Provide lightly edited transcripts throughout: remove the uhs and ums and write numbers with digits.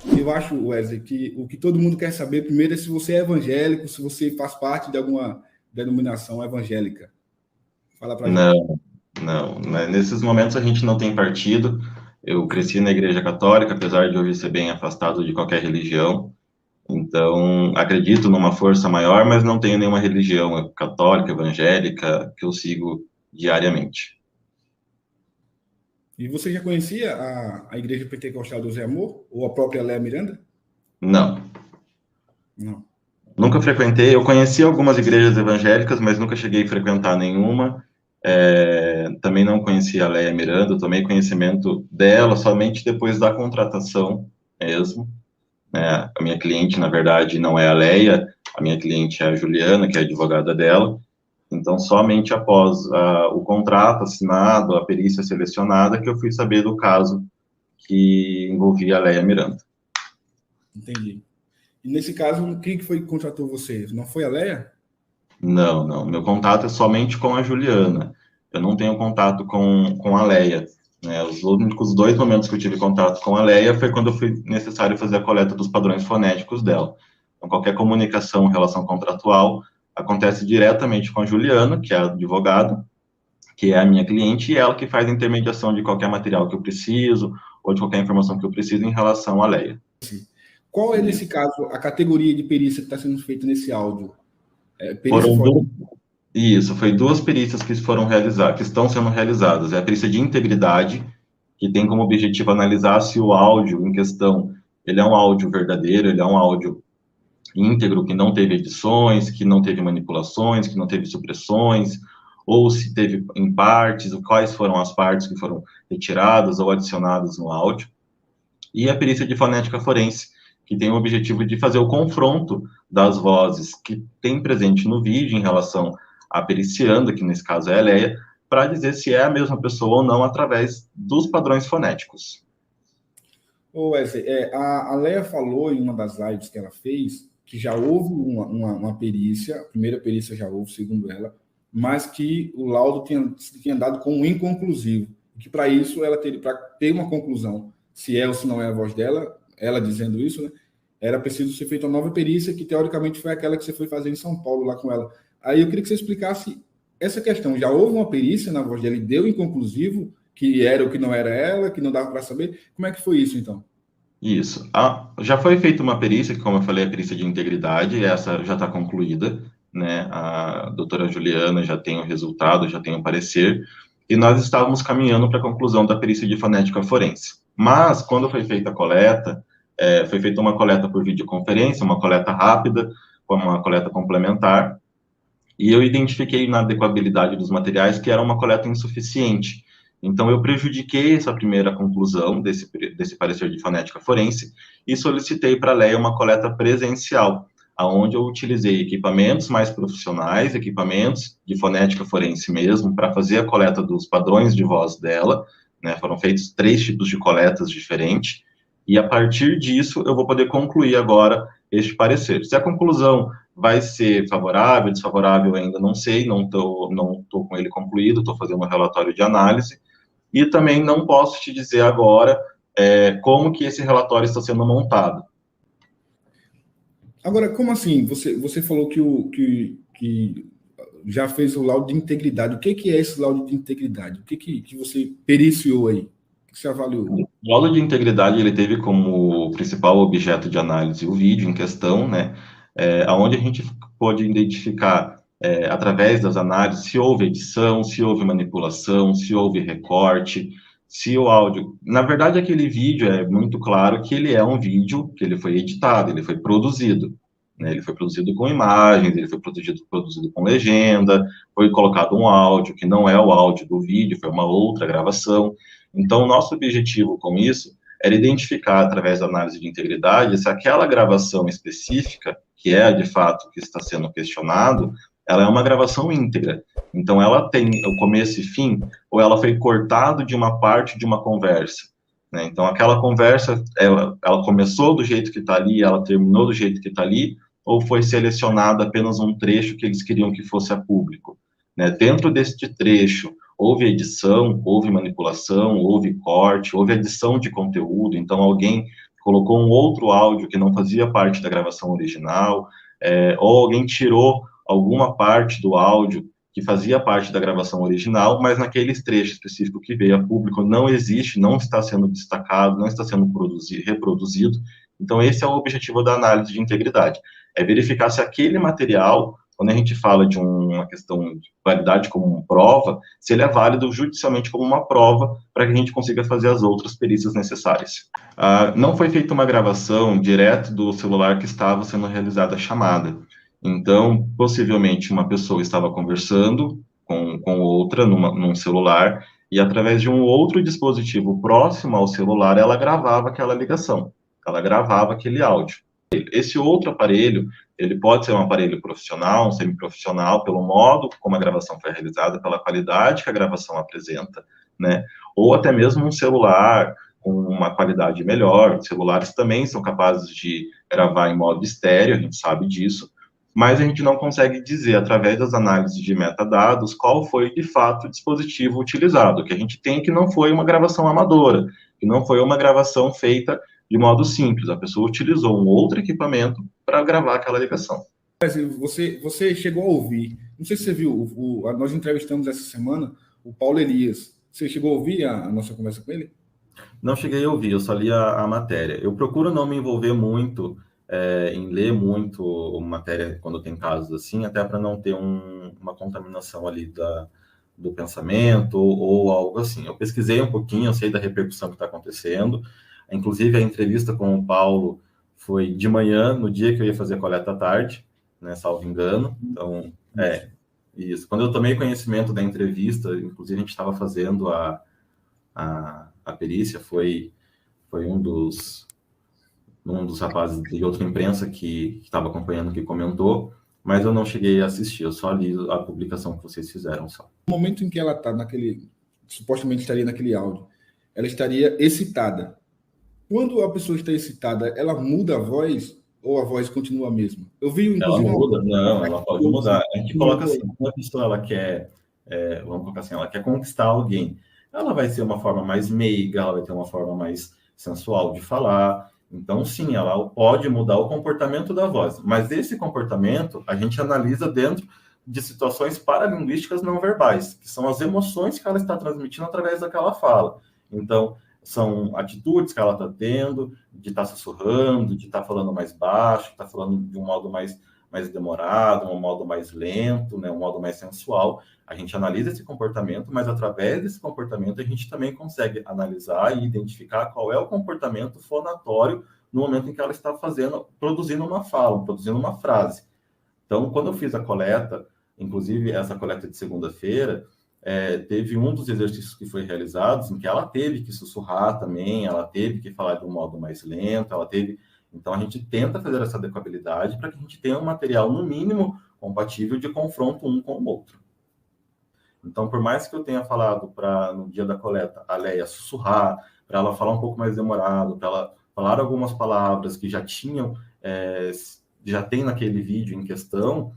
Eu acho, Wesley, que o que todo mundo quer saber primeiro é se você é evangélico, se você faz parte de alguma denominação evangélica. Fala pra gente. Não, não. Nesses momentos a gente não tem partido. Eu cresci na Igreja Católica, apesar de hoje ser bem afastado de qualquer religião. Então, acredito numa força maior, mas não tenho nenhuma religião católica, evangélica, que eu sigo diariamente. E você já conhecia a Igreja Pentecostal do Zé Amor? Ou a própria Léa Miranda? Não, Não. nunca frequentei. Eu conheci algumas igrejas evangélicas, mas nunca cheguei a frequentar nenhuma. Também não conhecia a Leia Miranda, tomei conhecimento dela somente depois da contratação mesmo. Né? A minha cliente, na verdade, não é a Leia, a minha cliente é a Juliana, que é a advogada dela. Então, somente após o contrato assinado, a perícia selecionada, que eu fui saber do caso que envolvia a Leia Miranda. Entendi. E nesse caso, quem que foi que contratou você? Não foi a Léa? Não, não. Meu contato é somente com a Juliana. Eu não tenho contato com a Leia. Né? Os únicos 2 momentos que eu tive contato com a Leia foi quando foi necessário fazer a coleta dos padrões fonéticos dela. Então, qualquer comunicação em relação contratual acontece diretamente com a Juliana, que é a advogada, que é a minha cliente, e ela que faz a intermediação de qualquer material que eu preciso, ou de qualquer informação que eu preciso em relação à Leia. Qual é, nesse Isso. caso, a categoria de perícia que está sendo feita nesse áudio? Perícia Foram forense. Isso, foi 2 perícias que foram realizadas, que estão sendo realizadas. É a perícia de integridade, que tem como objetivo analisar se o áudio em questão, ele é um áudio verdadeiro, ele é um áudio íntegro, que não teve edições, que não teve manipulações, que não teve supressões, ou se teve em partes, quais foram as partes que foram retiradas ou adicionadas no áudio. E a perícia de fonética forense, que tem o objetivo de fazer o confronto das vozes que tem presente no vídeo em relação à pericianda, que nesse caso é a Leia, para dizer se é a mesma pessoa ou não através dos padrões fonéticos. Ô Wesley, a Léa falou em uma das lives que ela fez que já houve uma perícia, a primeira perícia já houve, segundo ela, mas que o laudo tinha dado como inconclusivo. Que para isso ela teria, para ter uma conclusão, se é ou se não é a voz dela, ela dizendo isso, né? Era preciso ser feita uma nova perícia, que teoricamente foi aquela que você foi fazer em São Paulo lá com ela. Aí eu queria que você explicasse essa questão. Já houve uma perícia na voz dela e deu inconclusivo, que era ou que não era ela, que não dava para saber. Como é que foi isso, então? Isso. Já foi feita uma perícia, que, como eu falei, é a perícia de integridade, essa já está concluída, né? A doutora Juliana já tem o resultado, já tem o parecer, e nós estávamos caminhando para a conclusão da perícia de fonética forense. Mas, quando foi feita a coleta, foi feita uma coleta por videoconferência, uma coleta rápida, uma coleta complementar, e eu identifiquei na adequabilidade dos materiais que era uma coleta insuficiente. Então, eu prejudiquei essa primeira conclusão desse parecer de fonética forense e solicitei para a Leia uma coleta presencial, aonde eu utilizei equipamentos mais profissionais, equipamentos de fonética forense mesmo, para fazer a coleta dos padrões de voz dela, né? Foram feitos 3 tipos de coletas diferentes, e a partir disso eu vou poder concluir agora este parecer. Se a conclusão vai ser favorável, desfavorável, ainda não sei, não tô com ele concluído, estou fazendo um relatório de análise, e também não posso te dizer agora como que esse relatório está sendo montado. Agora, como assim? Você falou que já fez o laudo de integridade. O que é esse laudo de integridade? O que você periciou aí? O que você avaliou? O laudo de integridade, ele teve como principal objeto de análise o vídeo em questão, né, onde a gente pôde identificar, através das análises, se houve edição, se houve manipulação, se houve recorte, se o áudio... Na verdade, aquele vídeo é muito claro que ele é um vídeo que ele foi editado, ele foi produzido, né, ele foi produzido com imagens, ele foi produzido com legenda, foi colocado um áudio que não é o áudio do vídeo, foi uma outra gravação. Então, o nosso objetivo com isso era identificar, através da análise de integridade, se aquela gravação específica, que é de fato que está sendo questionado, ela é uma gravação íntegra. Então, ela tem o começo e fim, ou ela foi cortada de uma parte de uma conversa. Né? Então, aquela conversa, ela começou do jeito que está ali, ela terminou do jeito que está ali, ou foi selecionado apenas um trecho que eles queriam que fosse a público. Né? Dentro deste trecho, houve edição, houve manipulação, houve corte, houve edição de conteúdo, então alguém colocou um outro áudio que não fazia parte da gravação original, ou alguém tirou alguma parte do áudio que fazia parte da gravação original, mas naqueles trechos específicos que veio a público não existe, não está sendo destacado, não está sendo reproduzido. Então, esse é o objetivo da análise de integridade, é verificar se aquele material, quando a gente fala de uma questão de validade como prova, se ele é válido judicialmente como uma prova para que a gente consiga fazer as outras perícias necessárias. Não foi feita uma gravação direto do celular que estava sendo realizada a chamada. Então, possivelmente, uma pessoa estava conversando com outra num celular e, através de um outro dispositivo próximo ao celular, ela gravava aquela ligação, ela gravava aquele áudio. Esse outro aparelho, ele pode ser um aparelho profissional, um semiprofissional, pelo modo como a gravação foi realizada, pela qualidade que a gravação apresenta, né? Ou até mesmo um celular com uma qualidade melhor. Celulares também são capazes de gravar em modo estéreo, a gente sabe disso, mas a gente não consegue dizer, através das análises de metadados, qual foi, de fato, o dispositivo utilizado. O que a gente tem que não foi uma gravação amadora, que não foi uma gravação feita de modo simples. A pessoa utilizou um outro equipamento para gravar aquela ligação. Você chegou a ouvir, não sei se você viu, nós entrevistamos essa semana o Paulo Elias. Você chegou a ouvir a nossa conversa com ele? Não cheguei a ouvir, eu só li a matéria. Eu procuro não me envolver muito em ler muito matéria quando tem casos assim, até para não ter uma contaminação ali do pensamento ou algo assim. Eu pesquisei um pouquinho, eu sei da repercussão que está acontecendo. Inclusive, a entrevista com o Paulo foi de manhã, no dia que eu ia fazer a coleta à tarde, né, salvo engano. Então, isso. Quando eu tomei conhecimento da entrevista, inclusive a gente estava fazendo a perícia, foi um dos rapazes de outra imprensa que estava acompanhando, que comentou, mas eu não cheguei a assistir, eu só li a publicação que vocês fizeram só. No momento em que ela está supostamente estaria naquele áudio, ela estaria excitada. Quando a pessoa está excitada, ela muda a voz ou a voz continua a mesma? Eu vi, inclusive... Ela muda? Não, ela pode mudar. A gente coloca assim, quando a pessoa ela quer, vamos colocar assim, ela quer conquistar alguém, ela vai ser uma forma mais meiga, ela vai ter uma forma mais sensual de falar. Então, sim, ela pode mudar o comportamento da voz, mas esse comportamento a gente analisa dentro de situações paralinguísticas não verbais, que são as emoções que ela está transmitindo através daquela fala. Então, são atitudes que ela está tendo, de estar sussurrando, de estar falando mais baixo, de estar falando de um modo mais demorado, um modo mais lento, né, um modo mais sensual. A gente analisa esse comportamento, mas através desse comportamento a gente também consegue analisar e identificar qual é o comportamento fonatório no momento em que ela está produzindo uma fala, produzindo uma frase. Então, quando eu fiz a coleta, inclusive essa coleta de segunda-feira, teve um dos exercícios que foi realizados em que ela teve que sussurrar também, ela teve que falar de um modo mais lento, Então, a gente tenta fazer essa adequabilidade para que a gente tenha um material, no mínimo, compatível de confronto um com o outro. Então, por mais que eu tenha falado no dia da coleta, a Leia sussurrar, para ela falar um pouco mais demorado, para ela falar algumas palavras que já tem naquele vídeo em questão,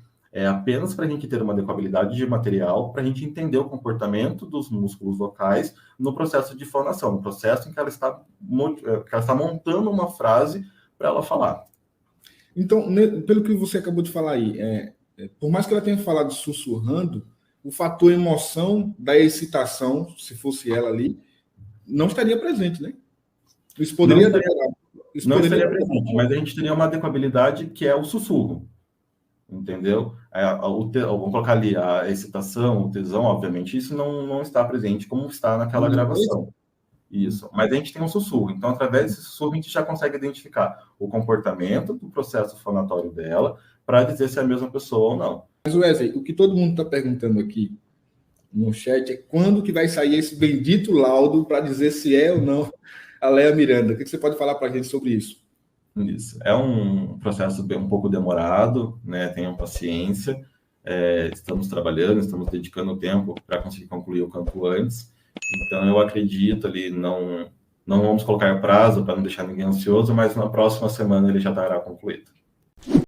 apenas para a gente ter uma adequabilidade de material, para a gente entender o comportamento dos músculos vocais no processo de fonação, no processo em que ela está montando uma frase para ela falar. Então, pelo que você acabou de falar aí, por mais que ela tenha falado sussurrando, o fator emoção da excitação, se fosse ela ali, não estaria presente, né? Isso poderia... Não estaria presente, mas a gente teria uma adequabilidade que é o sussurro, entendeu? Vamos colocar ali a excitação, o tesão, obviamente, isso não está presente como está naquela gravação. Isso, mas a gente tem um sussurro, então através desse sussurro a gente já consegue identificar o comportamento do processo fonatório dela para dizer se é a mesma pessoa ou não. Mas Wesley, o que todo mundo está perguntando aqui no chat é quando que vai sair esse bendito laudo para dizer se é ou não a Leia Miranda. O que você pode falar para a gente sobre isso? Isso, é um processo um pouco demorado, né? Tenham paciência, estamos trabalhando, estamos dedicando tempo para conseguir concluir o quanto antes. Então, eu acredito ali, não vamos colocar prazo para não deixar ninguém ansioso, mas na próxima semana ele já estará concluído.